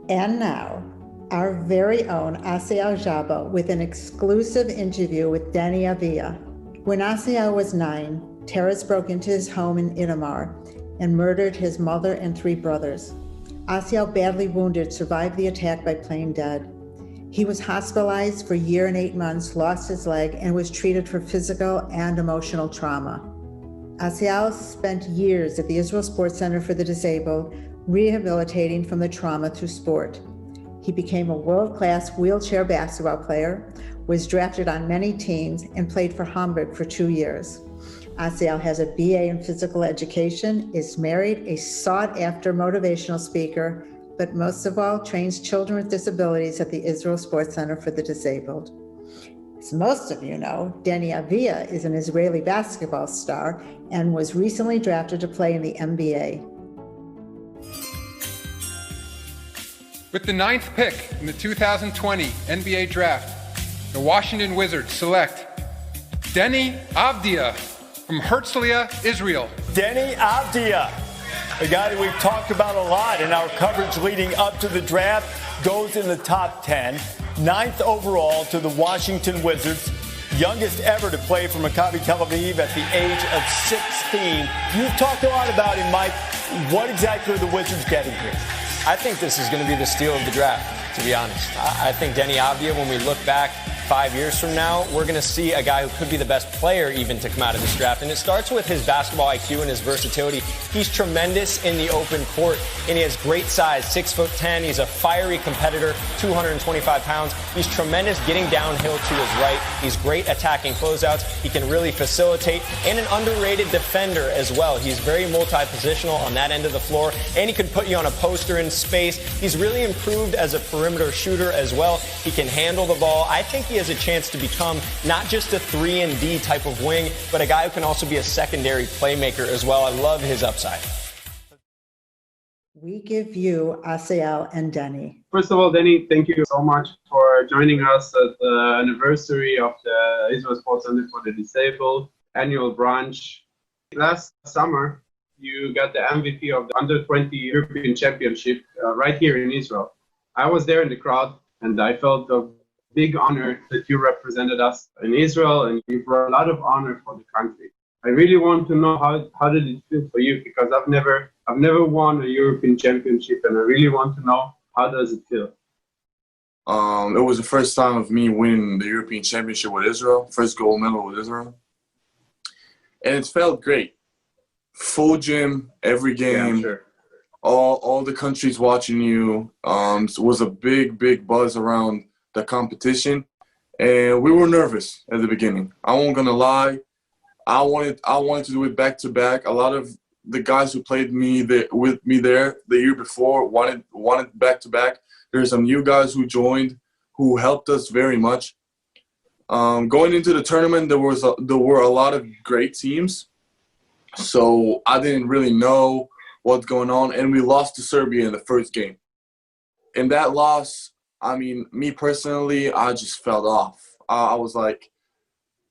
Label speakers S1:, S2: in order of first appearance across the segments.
S1: And now, our very own Asean Jabo with an exclusive interview with Deni Avdija. When Asael was 9, terrorists broke into his home in Itamar and murdered his mother and 3 brothers. Asael, badly wounded, survived the attack by playing dead. He was hospitalized for a year and 8 months, lost his leg, and was treated for physical and emotional trauma. Asael spent years at the Israel Sports Center for the Disabled, rehabilitating from the trauma through sport. He became a world-class wheelchair basketball player, was drafted on many teams, and played for Hamburg for 2 years. Asael has a BA in physical education, is married, a sought-after motivational speaker, but most of all, trains children with disabilities at the Israel Sports Center for the Disabled. As most of you know, Deni Avdija is an Israeli basketball star and was recently drafted to play in the NBA.
S2: With the 9th pick in the 2020 NBA Draft, the Washington Wizards select Deni Avdija from Herzliya, Israel.
S3: Deni Avdija, a guy that we've talked about a lot in our coverage leading up to the draft, goes in the top 10, 9th overall to the Washington Wizards, youngest ever to play for Maccabi Tel Aviv at the age of 16. You've talked a lot about him, Mike. What exactly are the Wizards getting here?
S4: I think this is going to be the steal of the draft, to be honest. I think Deni Avdija, when we look back 5 years from now, we're going to see a guy who could be the best player even to come out of this draft. And it starts with his basketball IQ and his versatility. He's tremendous in the open court, and he has great size, 6'10". He's a fiery competitor, 225 pounds. He's tremendous getting downhill to his right. He's great attacking closeouts. He can really facilitate, and an underrated defender as well. He's very multi-positional on that end of the floor, and he can put you on a poster in space. He's really improved as a perimeter shooter as well. He can handle the ball. I think he has a chance to become not just a 3-and-D type of wing, but a guy who can also be a secondary playmaker as well. I love his upside.
S1: We give you Asael and Deni.
S5: First of all, Deni, thank you so much for joining us at the anniversary of the Israel Sports Center for the Disabled annual brunch. Last summer, you got the MVP of the Under-20 European Championship right here in Israel. I was there in the crowd, and I felt a big honor that you represented us in Israel, and you brought a lot of honor for the country. I really want to know how did it feel for you, because I've never won a European Championship, and I really want to know how does it feel.
S6: It was the first time of me winning the European Championship with Israel, first gold medal with Israel, and it felt great. Full gym, every game,
S5: Yeah, sure.
S6: all the countries watching you. It was a big buzz around the competition, and we were nervous at the beginning. I won't gonna lie. I wanted to do it back to back. A lot of the guys who played with me there the year before wanted back to back. There's some new guys who joined who helped us very much. Going into the tournament, there were a lot of great teams, so I didn't really know what's going on, and we lost to Serbia in the first game. In that loss, I mean, me personally, I just fell off. I was like,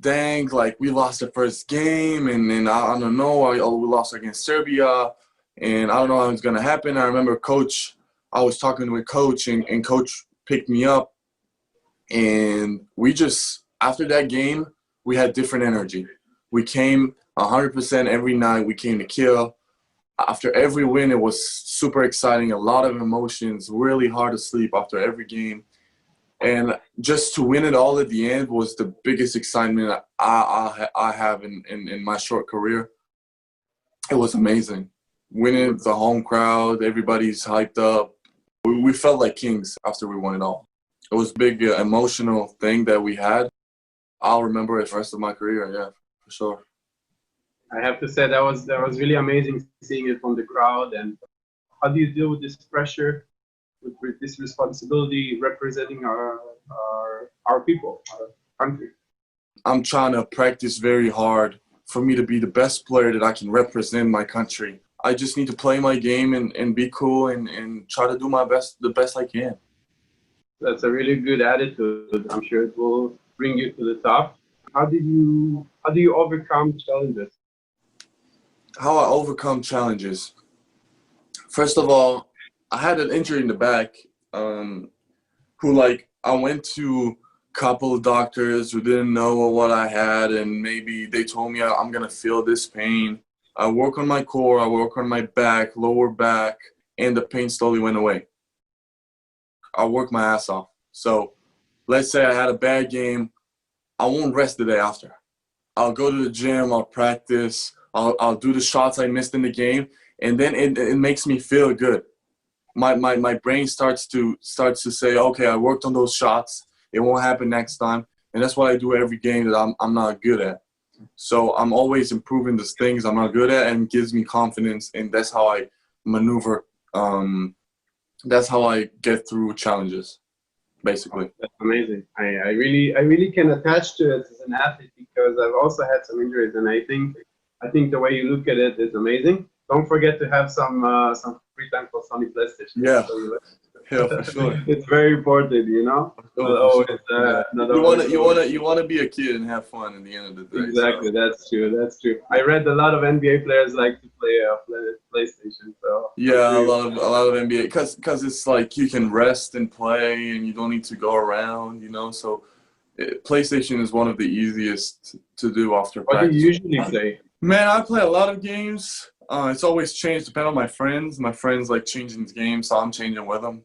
S6: dang, like we lost the first game, and then I don't know, we lost against Serbia, and I don't know how it's going to happen. I remember I was talking with Coach, and Coach picked me up, and after that game, we had different energy. We came 100% every night. We came to kill. After every win, it was super exciting, a lot of emotions, really hard to sleep after every game. And just to win it all at the end was the biggest excitement I have in my short career. It was amazing. Winning the home crowd, everybody's hyped up. We felt like kings after we won it all. It was a big emotional thing that we had. I'll remember it for the rest of my career, yeah, for sure.
S5: I have to say that was really amazing seeing it from the crowd. And how do you deal with this pressure, with this responsibility representing our people, our country?
S6: I'm trying to practice very hard for me to be the best player that I can represent my country. I just need to play my game and be cool and try to do the best I can.
S5: That's a really good attitude. I'm sure it will bring you to the top. How do you overcome challenges?
S6: How I overcome challenges. First of all, I had an injury in the back, who like I went to a couple of doctors who didn't know what I had, and maybe they told me I'm gonna feel this pain. I work on my core, I work on my back, lower back, and the pain slowly went away. I work my ass off. So let's say I had a bad game, I won't rest the day after. I'll go to the gym, I'll practice, I'll do the shots I missed in the game, and then it makes me feel good. My brain starts to say, okay, I worked on those shots. It won't happen next time. And that's what I do every game that I'm not good at. So I'm always improving the things I'm not good at, and gives me confidence, and that's how I maneuver. That's how I get through challenges, basically.
S5: That's amazing. I really can attach to it as an athlete, because I've also had some injuries, and I think the way you look at it is amazing. Don't forget to have some free time for Sony PlayStation.
S6: Yeah, yeah, for sure.
S5: It's very important, you know.
S6: You want to be a kid and have fun at the end of the day.
S5: Exactly,
S6: so.
S5: That's true. I read a lot of NBA players like to play PlayStation. So
S6: yeah, a lot of NBA, because it's like you can rest and play, and you don't need to go around, you know. So PlayStation is one of the easiest to do after practice.
S5: What do you usually play?
S6: Man, I play a lot of games. It's always changed depending on my friends. My friends like changing games, so I'm changing with them.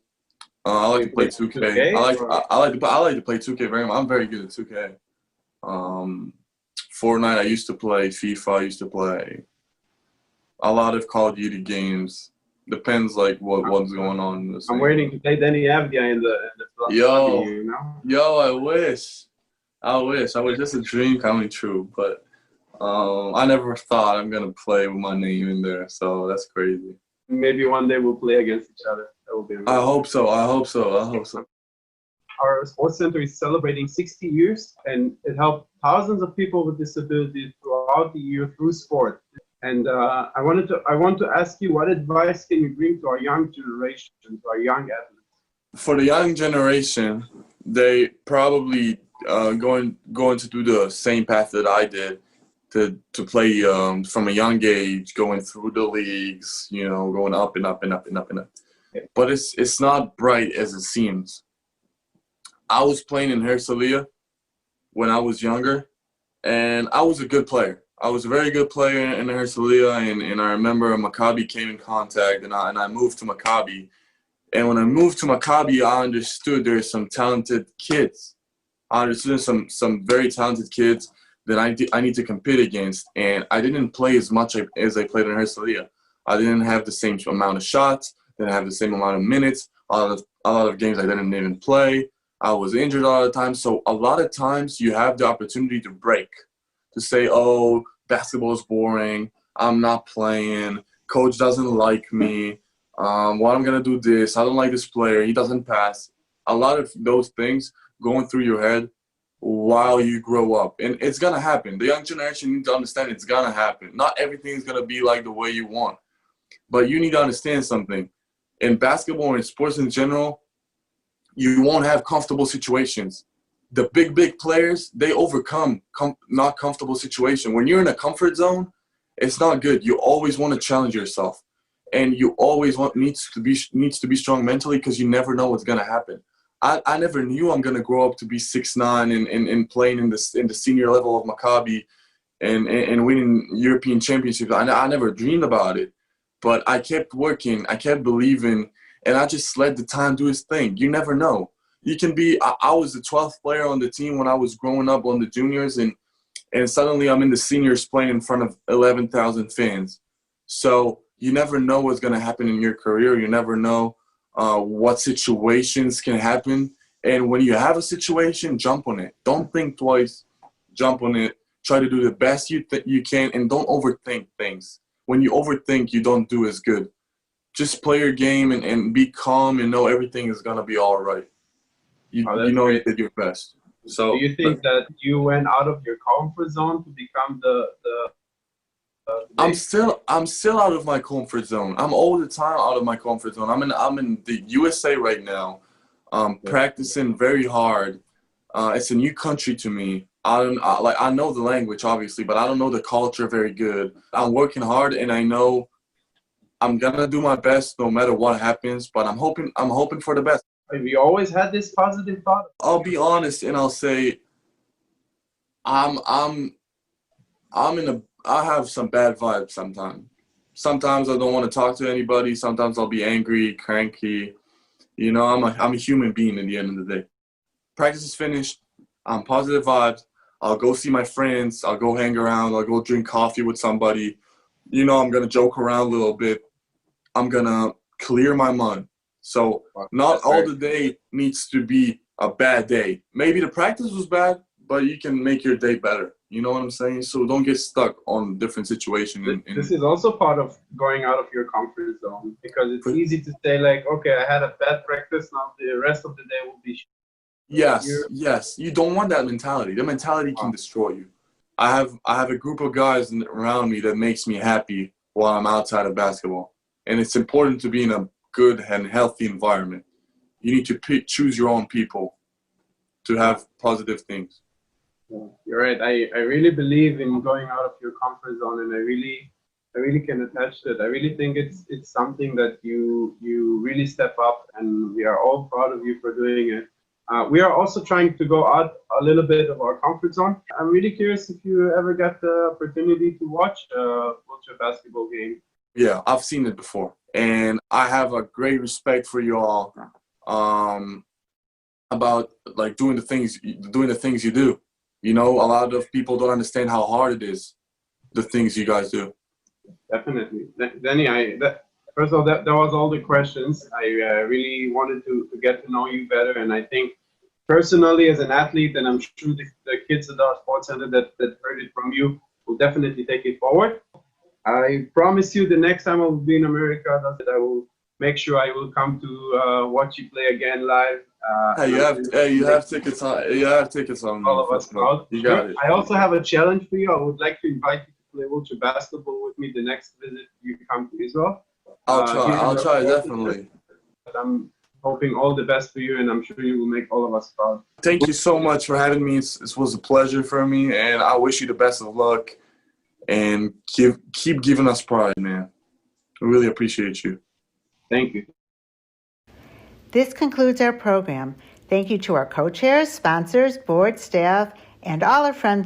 S6: I like to play 2K. I like to play 2K very much. I'm very good at 2K. Fortnite, I used to play. FIFA, I used to play. A lot of Call of Duty games. Depends like what's going on. In
S5: I'm waiting to play Deni Avdija in the
S6: Yo,
S5: you know?
S6: Yo, I wish. I was just a dream coming true, but I never thought I'm gonna play with my name in there, so that's crazy.
S5: Maybe one day we'll play against each other. That will be amazing.
S6: I hope so.
S5: Our sports center is celebrating 60 years, and it helped thousands of people with disabilities throughout the year through sport. And I want to ask you, what advice can you bring to our young generation, to our young athletes?
S6: For the young generation, they probably going to do the same path that I did. To play from a young age, going through the leagues, you know, going up and up and up and up and up. But it's not bright as it seems. I was playing in Herzliya when I was younger, and I was a good player. I was a very good player in Herzliya, and I remember Maccabi came in contact, and I moved to Maccabi. And when I moved to Maccabi, I understood there's some talented kids. I understood some very talented kids that I need to compete against, and I didn't play as much as I played in Herzliya. I didn't have the same amount of shots, didn't have the same amount of minutes. A lot of games I didn't even play. I was injured all the time, so a lot of times you have the opportunity to break, to say, oh, basketball is boring, I'm not playing, coach doesn't like me, what I'm gonna do this, I don't like this player, he doesn't pass. A lot of those things going through your head while you grow up, and it's gonna happen. The young generation need to understand it's gonna happen. Not everything is gonna be like the way you want, but you need to understand something. In basketball or in sports in general, you won't have comfortable situations. The big players, they overcome not comfortable situation. When you're in a comfort zone, it's not good. You always want to challenge yourself, and you always needs to be strong mentally, because you never know what's gonna happen. I never knew I'm gonna grow up to be 6'9" and playing in the senior level of Maccabi and winning European championships. I never dreamed about it, but I kept working, I kept believing, and I just let the time do its thing. You never know. You can be. I was the 12th player on the team when I was growing up on the juniors, and suddenly I'm in the seniors playing in front of 11,000 fans. So you never know what's gonna happen in your career. You never know what situations can happen, and when you have a situation, jump on it. Don't think twice. Jump on it. Try to do the best you can, and don't overthink things. When you overthink, you don't do as good. Just play your game and be calm, and know everything is gonna be all right. You know you did your best. So
S5: do you think that you went out of your comfort zone to become the
S6: I'm still out of my comfort zone. I'm all the time out of my comfort zone. I'm in the USA right now, practicing very hard. It's a new country to me. I know the language obviously, but I don't know the culture very good. I'm working hard, and I know I'm gonna do my best no matter what happens. But I'm hoping for the best.
S5: Have you always had this positive thought?
S6: I'll be honest and I'll say I have some bad vibes sometimes. Sometimes I don't want to talk to anybody. Sometimes I'll be angry, cranky. You know, I'm a human being at the end of the day. Practice is finished. I'm positive vibes. I'll go see my friends. I'll go hang around. I'll go drink coffee with somebody. You know, I'm going to joke around a little bit. I'm going to clear my mind. So not all the day needs to be a bad day. Maybe the practice was bad, but you can make your day better. You know what I'm saying? So don't get stuck on different situations.
S5: This is also part of going out of your comfort zone, because it's easy to say like, okay, I had a bad practice. Now the rest of the day will be.
S6: Yes. You don't want that mentality. The mentality can destroy you. I have a group of guys around me that makes me happy while I'm outside of basketball. And it's important to be in a good and healthy environment. You need to choose your own people to have positive things.
S5: Yeah, you're right. I really believe in going out of your comfort zone, and I really can attach to it. I really think it's something that you really step up, and we are all proud of you for doing it. We are also trying to go out a little bit of our comfort zone. I'm really curious if you ever got the opportunity to watch a Vulture basketball game.
S6: Yeah, I've seen it before, and I have a great respect for you all about like doing the things you do. You know, a lot of people don't understand how hard it is, the things you guys do.
S5: Definitely. Deni, first of all, that was all the questions. I really wanted to get to know you better. And I think personally as an athlete, and I'm sure the kids at our sports center that heard it from you will definitely take it forward. I promise you the next time I will be in America, that I will make sure I will come to watch you play again live.
S6: You have tickets on. You have tickets on.
S5: All of us out.
S6: You got it.
S5: I also have a challenge for you. I would like to invite you to play Vulture basketball with me the next visit you come to Israel.
S6: I'll try definitely.
S5: I'm hoping all the best for you, and I'm sure you will make all of us proud.
S6: Thank you so much for having me. It was a pleasure for me, and I wish you the best of luck. And keep giving us pride, man. We really appreciate you.
S5: Thank you.
S1: This concludes our program. Thank you to our co-chairs, sponsors, board staff, and all our friends